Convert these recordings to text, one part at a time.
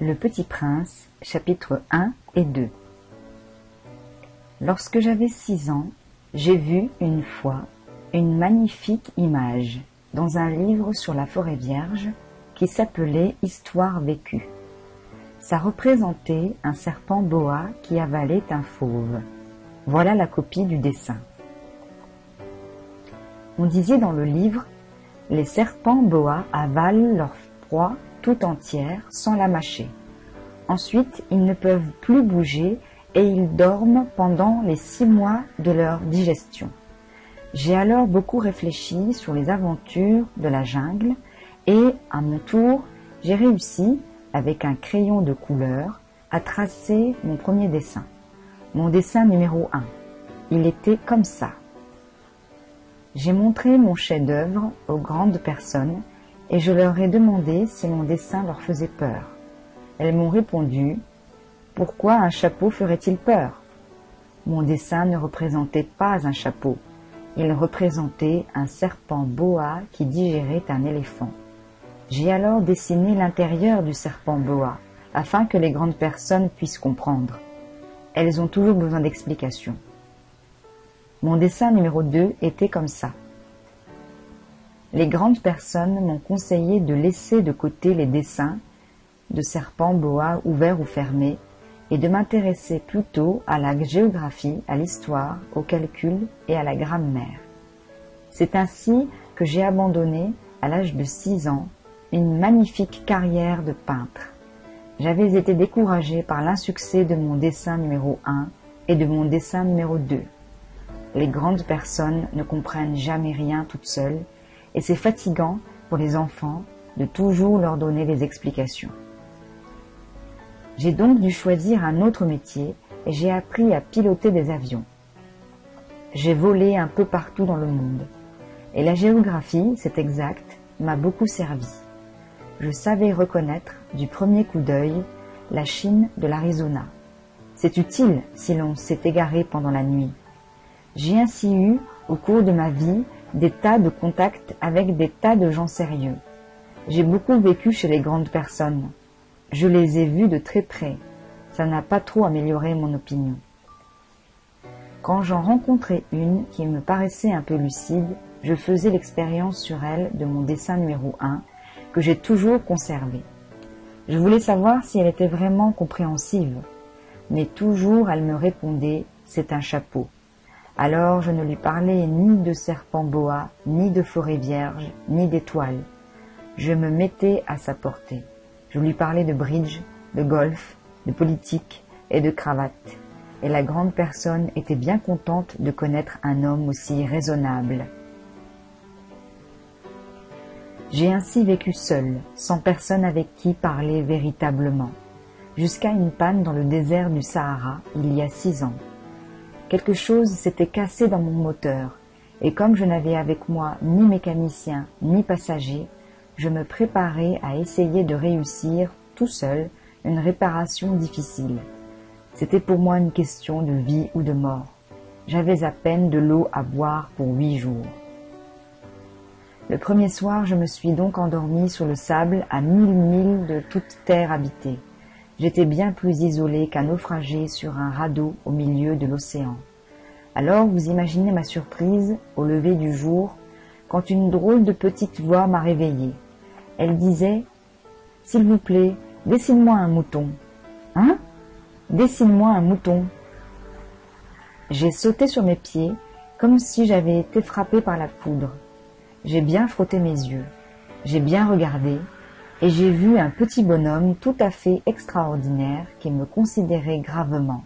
Le Petit Prince, chapitres 1 et 2. Lorsque j'avais 6 ans, j'ai vu une fois une magnifique image dans un livre sur la forêt vierge qui s'appelait Histoire vécue. Ça représentait un serpent boa qui avalait un fauve. Voilà la copie du dessin. On disait dans le livre, les serpents boa avalent leur proie tout entière sans la mâcher. Ensuite, ils ne peuvent plus bouger et ils dorment pendant les 6 mois de leur digestion. J'ai alors beaucoup réfléchi sur les aventures de la jungle et, à mon tour, j'ai réussi, avec un crayon de couleur, à tracer mon premier dessin. Mon dessin numéro 1. Il était comme ça. J'ai montré mon chef-d'œuvre aux grandes personnes et je leur ai demandé si mon dessin leur faisait peur. Elles m'ont répondu « Pourquoi un chapeau ferait-il peur ?» Mon dessin ne représentait pas un chapeau. Il représentait un serpent boa qui digérait un éléphant. J'ai alors dessiné l'intérieur du serpent boa, afin que les grandes personnes puissent comprendre. Elles ont toujours besoin d'explications. Mon dessin numéro 2 était comme ça. Les grandes personnes m'ont conseillé de laisser de côté les dessins de serpents boa ouverts ou fermés et de m'intéresser plutôt à la géographie, à l'histoire, au calcul et à la grammaire. C'est ainsi que j'ai abandonné, à l'âge de 6 ans, une magnifique carrière de peintre. J'avais été découragée par l'insuccès de mon dessin numéro 1 et de mon dessin numéro 2. Les grandes personnes ne comprennent jamais rien toutes seules et c'est fatigant pour les enfants de toujours leur donner des explications. J'ai donc dû choisir un autre métier et j'ai appris à piloter des avions. J'ai volé un peu partout dans le monde. Et la géographie, c'est exact, m'a beaucoup servi. Je savais reconnaître, du premier coup d'œil, la Chine de l'Arizona. C'est utile si l'on s'est égaré pendant la nuit. J'ai ainsi eu, au cours de ma vie, des tas de contacts avec des tas de gens sérieux. J'ai beaucoup vécu chez les grandes personnes. Je les ai vus de très près. Ça n'a pas trop amélioré mon opinion. Quand j'en rencontrais une qui me paraissait un peu lucide, je faisais l'expérience sur elle de mon dessin numéro 1, que j'ai toujours conservé. Je voulais savoir si elle était vraiment compréhensive, mais toujours elle me répondait « c'est un chapeau ». Alors je ne lui parlais ni de serpent boa, ni de forêt vierge, ni d'étoiles. Je me mettais à sa portée. Je lui parlais de bridge, de golf, de politique et de cravate. Et la grande personne était bien contente de connaître un homme aussi raisonnable. J'ai ainsi vécu seule, sans personne avec qui parler véritablement, jusqu'à une panne dans le désert du Sahara il y a 6 ans. Quelque chose s'était cassé dans mon moteur, et comme je n'avais avec moi ni mécanicien ni passager, je me préparais à essayer de réussir, tout seul, une réparation difficile. C'était pour moi une question de vie ou de mort. J'avais à peine de l'eau à boire pour 8 jours. Le premier soir, je me suis donc endormie sur le sable à 1000 milles de toute terre habitée. J'étais bien plus isolée qu'un naufragé sur un radeau au milieu de l'océan. Alors vous imaginez ma surprise au lever du jour quand une drôle de petite voix m'a réveillée. Elle disait « S'il vous plaît, dessine-moi un mouton. »« Hein ? Dessine-moi un mouton. » J'ai sauté sur mes pieds comme si j'avais été frappée par la foudre. J'ai bien frotté mes yeux, j'ai bien regardé et j'ai vu un petit bonhomme tout à fait extraordinaire qui me considérait gravement.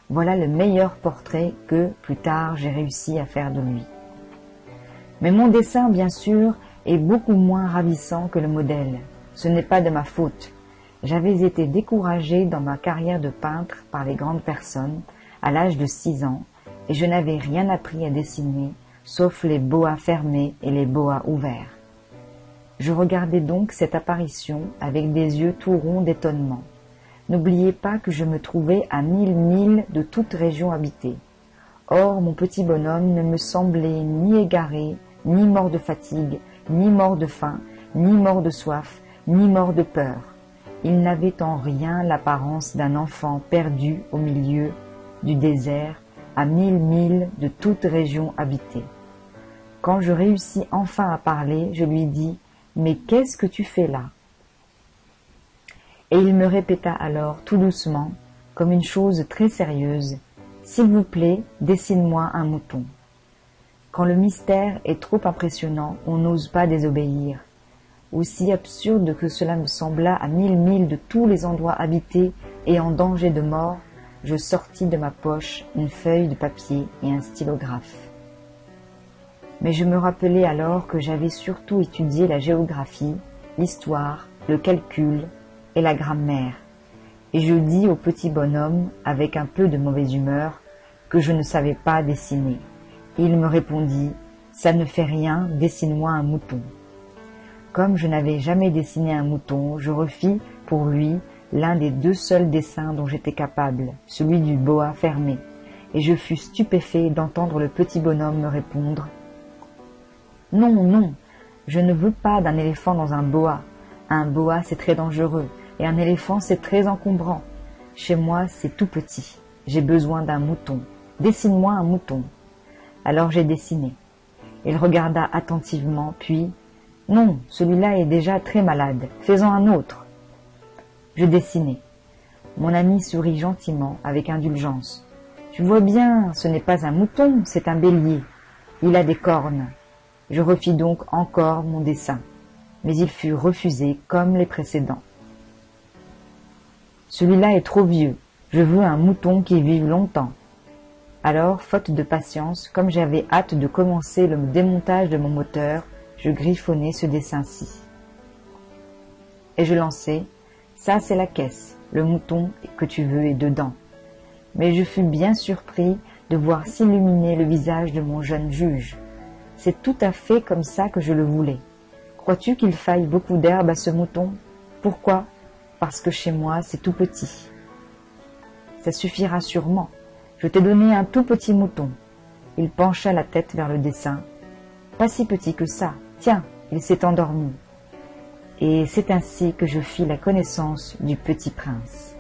Voilà le meilleur portrait que, plus tard, j'ai réussi à faire de lui. Mais mon dessin, bien sûr, est beaucoup moins ravissant que le modèle. Ce n'est pas de ma faute. J'avais été découragée dans ma carrière de peintre par les grandes personnes à l'âge de 6 ans et je n'avais rien appris à dessiner sauf les boas fermés et les boas ouverts. Je regardais donc cette apparition avec des yeux tout ronds d'étonnement. N'oubliez pas que je me trouvais à 1000 milles de toute région habitée. Or, mon petit bonhomme ne me semblait ni égaré, ni mort de fatigue, ni mort de faim, ni mort de soif, ni mort de peur. Il n'avait en rien l'apparence d'un enfant perdu au milieu du désert, à 1000 milles de toute région habitée. Quand je réussis enfin à parler, je lui dis « Mais qu'est-ce que tu fais là ?» Et il me répéta alors tout doucement, comme une chose très sérieuse, « S'il vous plaît, dessine-moi un mouton. » Quand le mystère est trop impressionnant, on n'ose pas désobéir. Aussi absurde que cela me sembla à 1000 milles de tous les endroits habités et en danger de mort, je sortis de ma poche une feuille de papier et un stylographe. Mais je me rappelai alors que j'avais surtout étudié la géographie, l'histoire, le calcul et la grammaire, et je dis au petit bonhomme, avec un peu de mauvaise humeur, que je ne savais pas dessiner. Il me répondit « Ça ne fait rien, dessine-moi un mouton ». Comme je n'avais jamais dessiné un mouton, je refis pour lui l'un des 2 seuls dessins dont j'étais capable, celui du boa fermé, et je fus stupéfait d'entendre le petit bonhomme me répondre « Non, non, je ne veux pas d'un éléphant dans un boa. Un boa, c'est très dangereux, et un éléphant, c'est très encombrant. Chez moi, c'est tout petit. J'ai besoin d'un mouton. Dessine-moi un mouton. » Alors j'ai dessiné. Il regarda attentivement, puis « Non, celui-là est déjà très malade. Fais-en un autre. » Je dessinai. Mon ami sourit gentiment, avec indulgence. « Tu vois bien, ce n'est pas un mouton, c'est un bélier. Il a des cornes. » Je refis donc encore mon dessin, mais il fut refusé comme les précédents. « Celui-là est trop vieux. Je veux un mouton qui vive longtemps. » Alors, faute de patience, comme j'avais hâte de commencer le démontage de mon moteur, je griffonnai ce dessin-ci. Et je lançai « Ça, c'est la caisse. Le mouton que tu veux est dedans. » Mais je fus bien surpris de voir s'illuminer le visage de mon jeune juge. C'est tout à fait comme ça que je le voulais. Crois-tu qu'il faille beaucoup d'herbe à ce mouton? Pourquoi? Parce que chez moi, c'est tout petit. Ça suffira sûrement. Je t'ai donné un tout petit mouton. Il pencha la tête vers le dessin. Pas si petit que ça. Tiens, il s'est endormi. Et c'est ainsi que je fis la connaissance du petit prince.